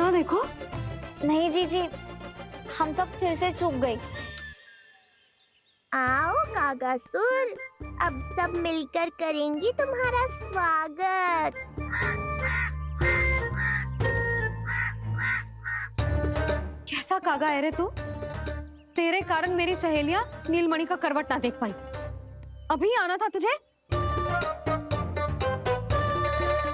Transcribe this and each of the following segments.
यहाँ देखो। नहीं जीजी, हम सब फिर से चूक गए। आओ कागासुर, अब सब मिलकर करेंगी तुम्हारा स्वागत। कैसा कागा है रे तू? तेरे कारण मेरी सहेलियां नीलमणि का करवट ना देख पाई। अभी आना था तुझे।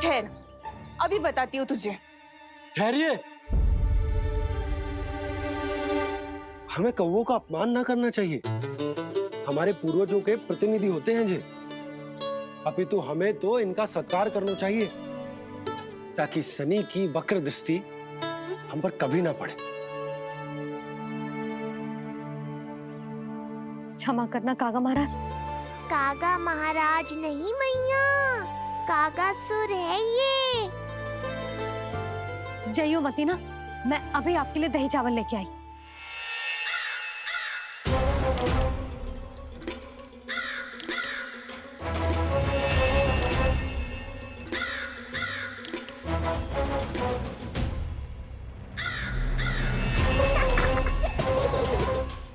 ठहर, अभी बताती हूँ तुझे। ठहरिए, हमें कौवों का अपमान ना करना चाहिए। हमारे पूर्वजों के प्रतिनिधि होते हैं जी। अपितु हमें तो इनका सत्कार करना चाहिए ताकि शनि की वक्र दृष्टि हम पर कभी ना पड़े। क्षमा करना कागा महाराज। कागा महाराज नहीं मैया, कागासुर है ये। जइयो मती ना, मैं अभी आपके लिए दही चावल लेके आई।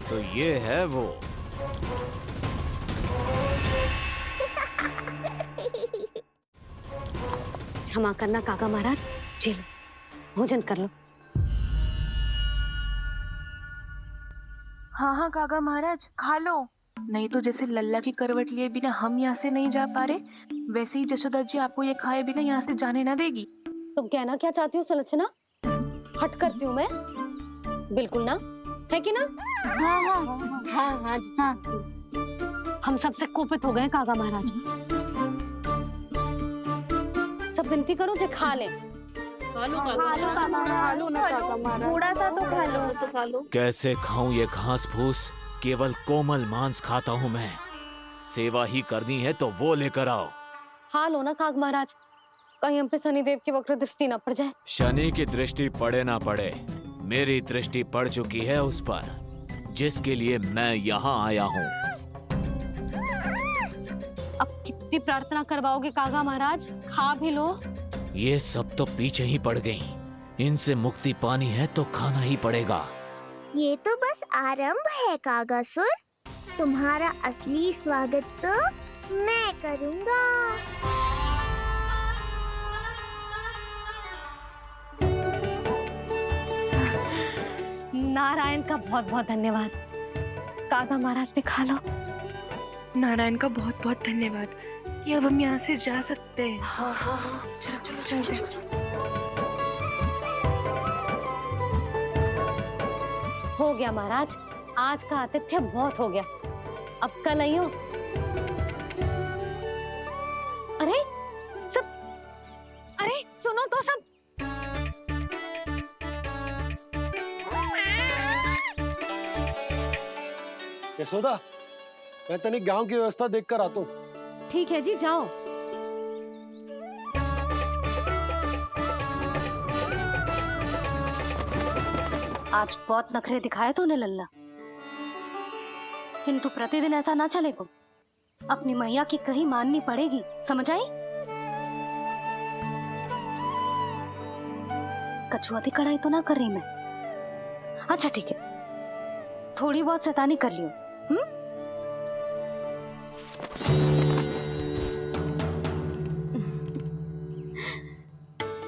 तो ये है वो। क्षमा करना काका महाराज, चलो भोजन कर लो। हाँ हाँ काका महाराज, खा लो। नहीं तो जैसे लल्ला की करवट लिए बिना हम यहाँ से नहीं जा पा रहे, वैसे ही जशोदा जी आपको ये खाए बिना यहाँ से जाने ना देगी। तुम कहना क्या चाहती हो सुलक्षणा? हट करती हूँ मैं? बिल्कुल ना, है कि ना? हाँ हाँ हाँ हाँ हाँ जी हाँ। हम सबसे कोपित हो गए काका महाराज। सब विनती करो जो खा ले। थोड़ा सा तो खा लो। कैसे खाऊं ये घास फूस? केवल कोमल मांस खाता हूँ मैं। सेवा ही करनी है तो वो लेकर आओ। खा लो ना काग महाराज, कहीं हम पे शनिदेव की वक्र दृष्टि न पड़ जाए। शनि की दृष्टि पड़े ना पड़े, मेरी दृष्टि पड़ चुकी है उस पर, जिसके लिए मैं यहाँ आया हूँ। अब कितनी प्रार्थना करवाओगे कागा महाराज? खा भी लो। ये सब तो पीछे ही पड़ गई। इनसे मुक्ति पानी है तो खाना ही पड़ेगा। ये तो बस आरंभ है कागासुर, तुम्हारा असली स्वागत तो मैं करूँगा। नारायण का बहुत बहुत धन्यवाद। कागा महाराज ने खा लो। नारायण का बहुत बहुत धन्यवाद कि अब हम यहाँ से जा सकते हैं। हो गया महाराज, आज का आतिथ्य बहुत हो गया। अब कल आइयो। अरे सब, अरे सुनो तो सब। यशोदा, मैं तनिक गांव की व्यवस्था देखकर आता हूँ। ठीक है जी, जाओ। आज बहुत नखरे दिखाए तूने लल्ला, किंतु प्रतिदिन ऐसा ना चलेगा। अपनी मैया की कहीं माननी पड़ेगी, समझ आई? कछुआती कढ़ाई तो ना कर रही मैं। अच्छा ठीक है, थोड़ी बहुत शैतानी कर लियो।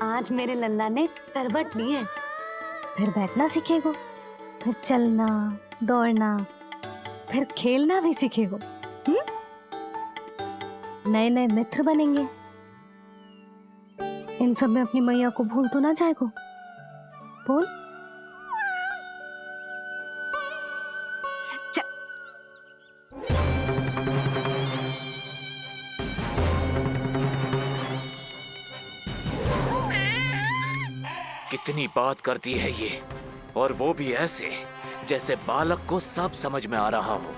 आज मेरे लल्ला ने करवट ली है, फिर बैठना सीखेगो, फिर चलना दौड़ना, फिर खेलना भी सीखेगो। नए नए मित्र बनेंगे। इन सब में अपनी मैया को भूल तो ना जाएगो। बोल। कितनी बात करती है ये, और वो भी ऐसे जैसे बालक को सब समझ में आ रहा हो।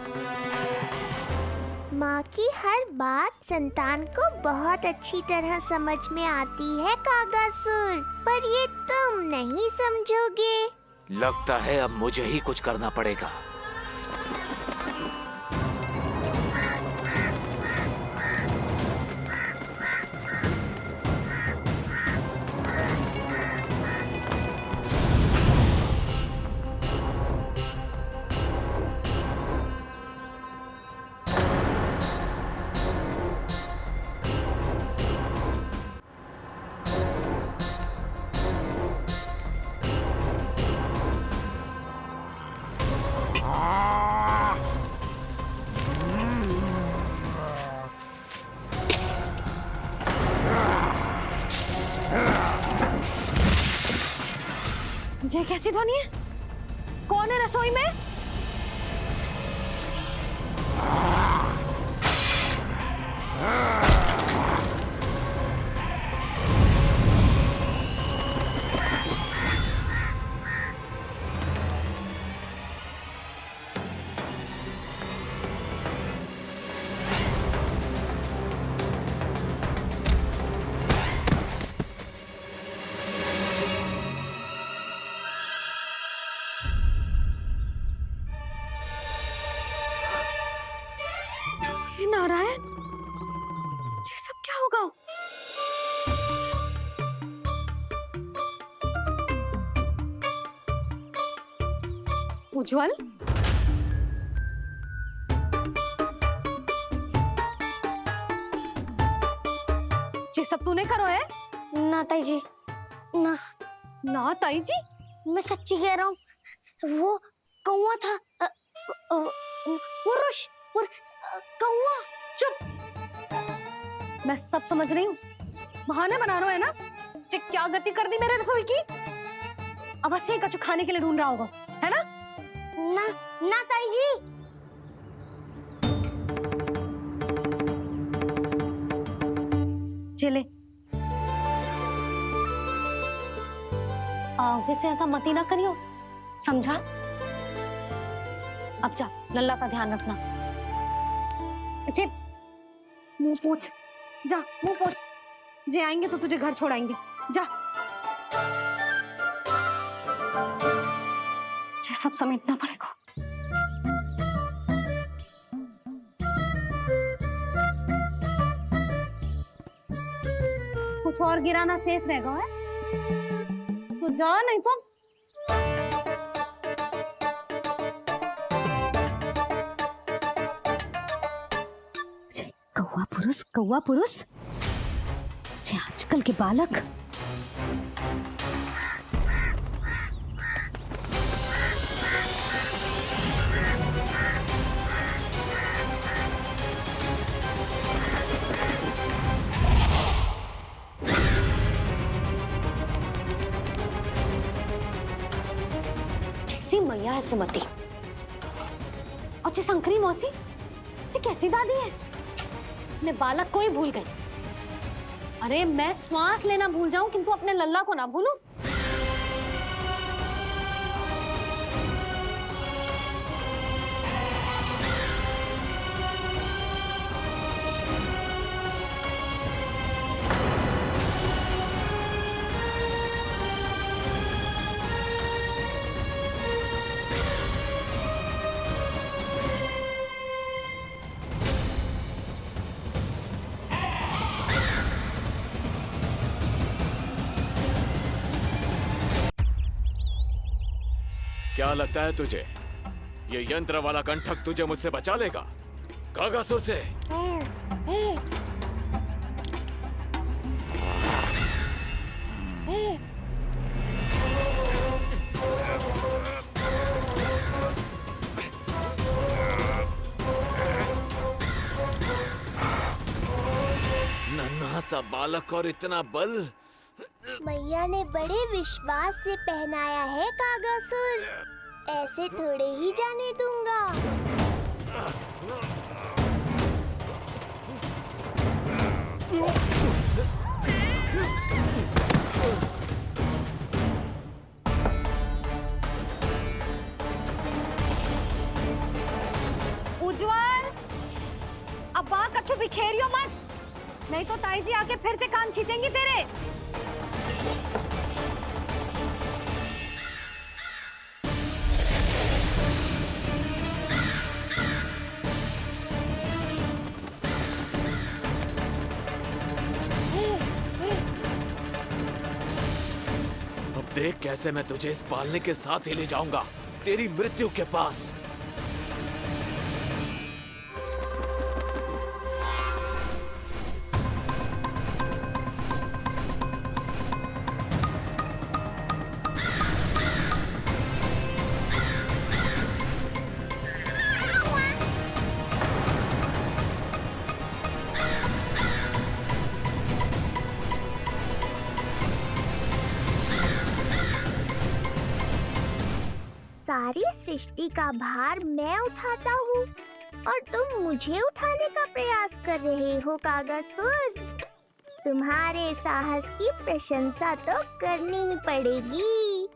माँ की हर बात संतान को बहुत अच्छी तरह समझ में आती है कागासुर, पर ये तुम नहीं समझोगे। लगता है अब मुझे ही कुछ करना पड़ेगा। ये कैसी ध्वनि है? कौन है रसोई में? हे नारायण, ये सब क्या होगा? उज्जवल, ये सब तूने करो है? ना ताई जी, ना, ना ताई जी, मैं सच्ची कह रहा हूँ। वो कौवा था, वो कौवा। चुप! मैं सब समझ रही हूँ, बहाने बना रहा है ना? क्या गति कर दी मेरे रसोई की? अब ऐसे ही कछु खाने के लिए ढूंढ रहा होगा, है ना? ना ना ताई जी। चले, आगे से ऐसा मती ना करियो, समझा? अब जा, लल्ला का ध्यान रखना। चिप, मुंह पोंछ, जा मुंह पोंछ। जे आएंगे तो तुझे घर छोड़ाएंगे, जा। ये सब समेटना पड़ेगा। कुछ और गिराना शेष रहेगा है? तू जा, नहीं तो कौवा पुरुष जे आजकल के बालक। कैसी मैया है सुमति, और जी शंकरी मौसी जी कैसी दादी है। अपने बालक को ही भूल गई। अरे मैं श्वास लेना भूल जाऊं किंतु अपने लल्ला को ना भूलूं। क्या लगता है तुझे ये यंत्र वाला कंठक तुझे मुझसे बचा लेगा कागासुर से? नन्हा सा बालक और इतना बल। मैया ने बड़े विश्वास से पहनाया है कागासुर, ऐसे थोड़े ही जाने दूंगा। उज्जवल, अब बात कछु बिखेरियो मत, नहीं तो ताई जी आके फिर से कान खींचेंगी तेरे। अब देख कैसे मैं तुझे इस पालने के साथ ही ले जाऊंगा तेरी मृत्यु के पास। सारी सृष्टि का भार मैं उठाता हूँ और तुम मुझे उठाने का प्रयास कर रहे हो कागासुर। तुम्हारे साहस की प्रशंसा तो करनी ही पड़ेगी।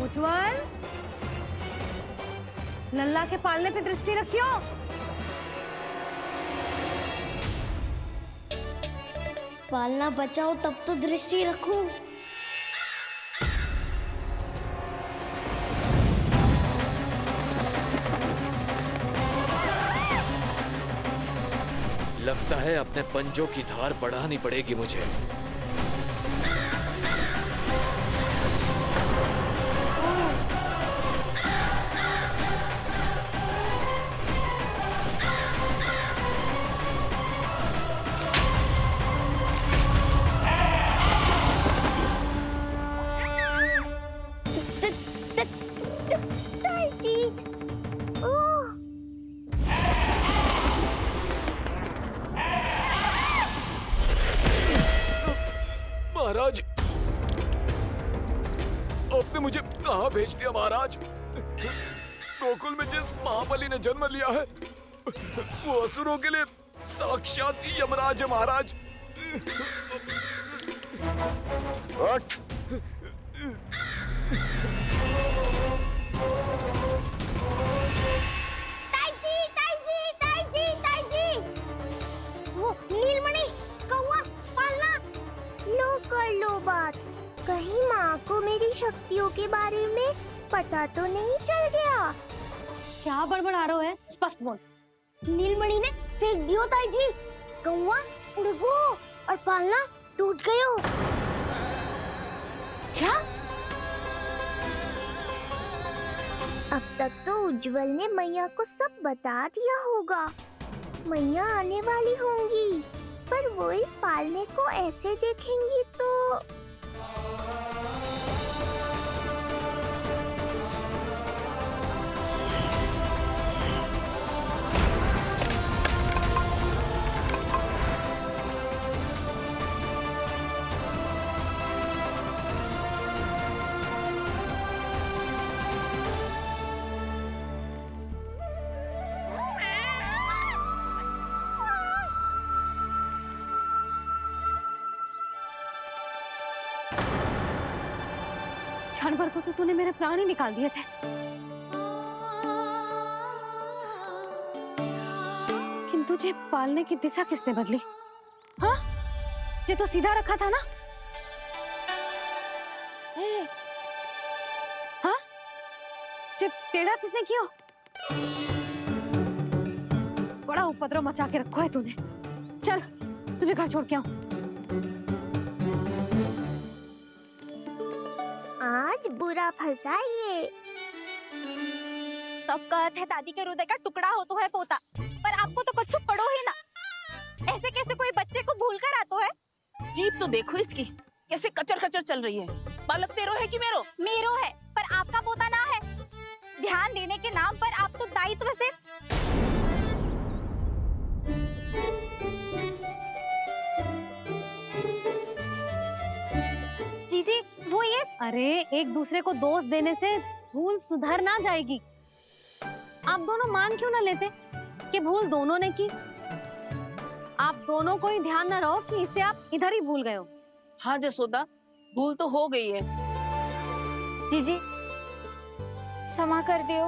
उज्जवल, लल्ला के पालने पे दृष्टि रखियो। पालना बचाओ तब तो दृष्टि रखूं। लगता है अपने पंजों की धार बढ़ानी पड़ेगी मुझे। महाराज, आपने मुझे कहाँ भेज दिया महाराज? गोकुल में जिस महाबली ने जन्म लिया है वो असुरों के लिए साक्षात यमराज है महाराज। वो नीलमणि, कौवा, पालना, लो कर लो बात। कहीं माँ को मेरी शक्तियों के बारे में पता तो नहीं चल गया? क्या बड़बड़ा रहे हो है? स्पष्ट बोल। नीलमणि ने फेंक दियो ताई जी। कौवा उड़ गयो और पालना टूट गयो। क्या? अब तक तो उज्जवल ने मैया को सब बता दिया होगा। मैया आने वाली होंगी, पर वो इस पालने को ऐसे देखेंगी तो क्षण भर को तो तूने मेरे प्राण ही निकाल दिए थे, किंतु तुझे पालने की दिशा किसने बदली? हाँ, जे तो सीधा रखा था ना? हाँ, जे टेढ़ा किसने किया? बड़ा उपद्रव मचा के रखा है तूने। चल, तुझे घर छोड़ के आऊं। आज बुरा फंसा ये। सब कहत है दादी के हृदय का टुकड़ा हो तो है पोता, पर आपको तो कुछ पड़ो ही ना। ऐसे कैसे कोई बच्चे को भूल कर आतो है? जीप तो देखो इसकी, कैसे कचर कचर चल रही है। बालक तेरो है कि मेरो? मेरो है, पर आपका पोता ना है। ध्यान देने के नाम पर आप तो दायित्व से जीजी वो ये। अरे एक दूसरे को दोष देने से भूल सुधर ना जाएगी। आप दोनों मान क्यों ना लेते कि भूल दोनों ने की? आप दोनों को ही ध्यान न रहो कि इसे आप इधर ही भूल गए हो। हाँ जसोदा, भूल तो हो गई है। जीजी क्षमा कर दियो।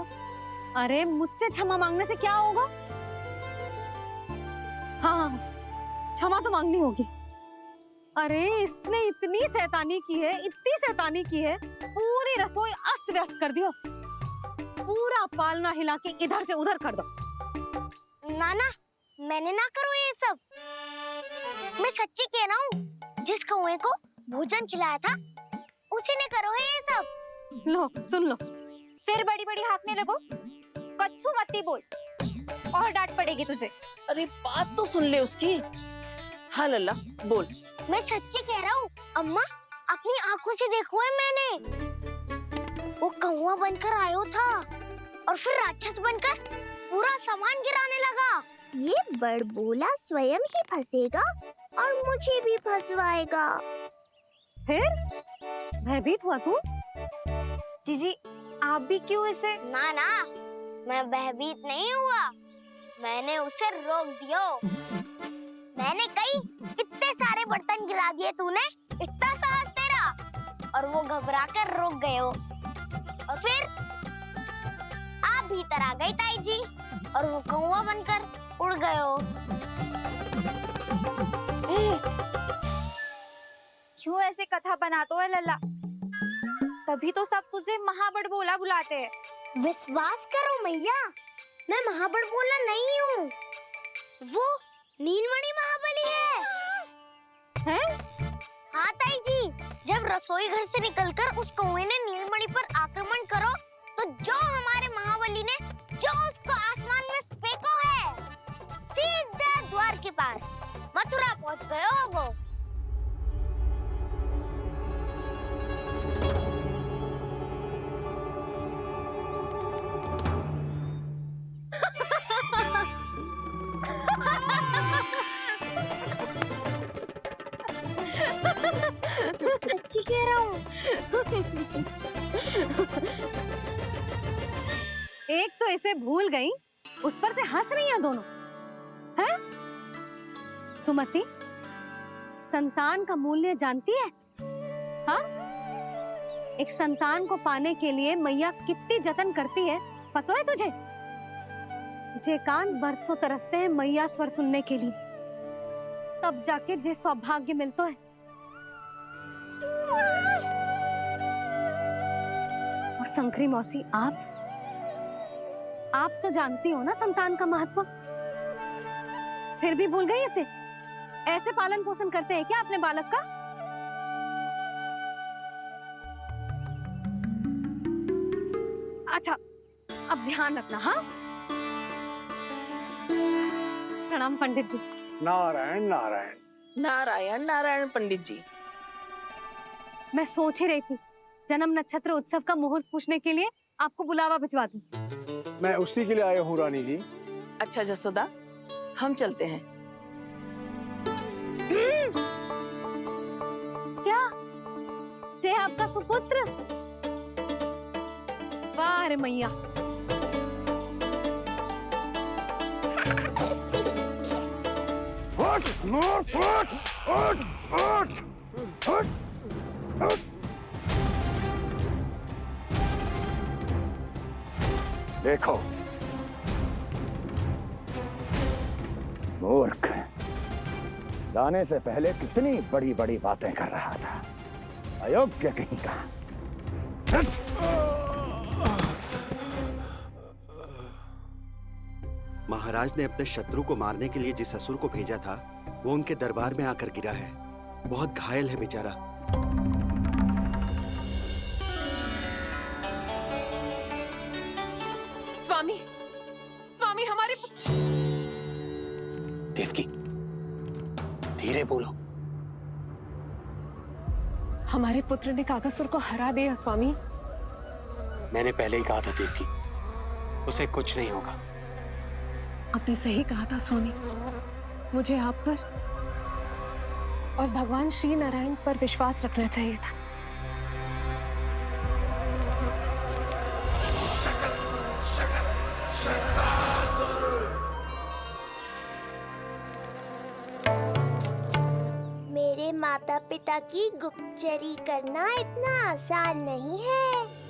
अरे मुझसे क्षमा मांगने से क्या होगा? हाँ, क्षमा तो मांगनी होगी। अरे इसने इतनी शैतानी की है, इतनी शैतानी की है, पूरी रसोई अस्त व्यस्त कर दियो। पूरा पालना हिला के इधर से उधर कर दो। नाना, मैंने ना करो ये सब। मैं सच्ची कह रहा हूँ, जिस कौवे को भोजन खिलाया था उसी ने करो है ये सब। लो सुन लो। फिर बड़ी बड़ी हाकने लगो। कच्छू मत बोल। और डांट पड़ेगी तुझे। अरे बात तो सुन ले उसकी। हाँ लल्ला बोल। मैं सच्ची कह रहा हूँ अम्मा, अपनी आंखों से देखो है मैंने। वो कौवा बनकर आयो था और फिर राक्षस बनकर पूरा सामान गिराने लगा। ये बड़बोला स्वयं ही फंसेगा और मुझे भी फंसवाएगा। फिर भयभीत हुआ तू? जीजी आप भी क्यों इसे? ना ना, मैं भयभीत नहीं हुआ, मैंने उसे रोक दिया। मैंने कही इतने सारे बर्तन गिरा दिए तूने, इतना साहस तेरा, और वो घबरा कर रुक गए हो। और फिर आप भीतर आ गई ताई जी और वो कौवा बनकर उड़ गए हो। क्यों ऐसे कथा बनाते है लल्ला? तभी तो सब तुझे महाबड़बोला बुलाते हैं। विश्वास करो मैया, मैं महाबड़बोला नहीं हूँ, वो नीलमणि महाबली है। हैं? हाँ ताई जी, जब रसोई घर से निकलकर उस कौवे ने नीलमणि पर आक्रमण करो तो जो हमारे महाबली ने जो उसको आसमान में फेंको है, सीधा द्वार के पार मथुरा पहुंच गए हो वो। सच्ची कह रहा हूँ। एक तो इसे भूल गई, उस पर से हंस रही हैं दोनों। हैं? सुमति, संतान का मूल्य जानती है? हाँ? एक संतान को पाने के लिए मैया कितनी जतन करती है, पता है तुझे? जे कान बरसों तरसते हैं मैया स्वर सुनने के लिए, तब जाके जे सौभाग्य मिलता है। और शंकरी मौसी, आप तो जानती हो ना संतान का महत्व, फिर भी भूल गई इसे? ऐसे पालन पोषण करते हैं क्या अपने बालक का? अच्छा, अब ध्यान रखना। हाँ, प्रणाम पंडित जी। नारायण नारायण। नारायण नारायण पंडित जी। मैं सोच ही रही थी जन्म नक्षत्र उत्सव का मुहूर्त पूछने के लिए आपको बुलावा भिजवा दूं। मैं उसी के लिए आया हूँ रानी जी। अच्छा जसोदा, हम चलते हैं। क्या जे आपका सुपुत्र? वाह रे मैया। उठ, उठ, उठ, उठ, उठ, उठ, उठ। देखो मूर्ख, लाने से पहले कितनी बड़ी बड़ी बातें कर रहा था, अयोग्य कहीं का। महाराज ने अपने शत्रु को मारने के लिए जिस असुर को भेजा था वो उनके दरबार में आकर गिरा है, बहुत घायल है बेचारा। स्वामी, स्वामी हमारे देवकी, धीरे बोलो। हमारे पुत्र ने कागासुर को हरा दिया स्वामी। मैंने पहले ही कहा था देवकी, उसे कुछ नहीं होगा। आपने सही कहा था स्वामी, मुझे आप पर और भगवान श्री नारायण पर विश्वास रखना चाहिए था। मेरे माता पिता की गुप्तचरी करना इतना आसान नहीं है।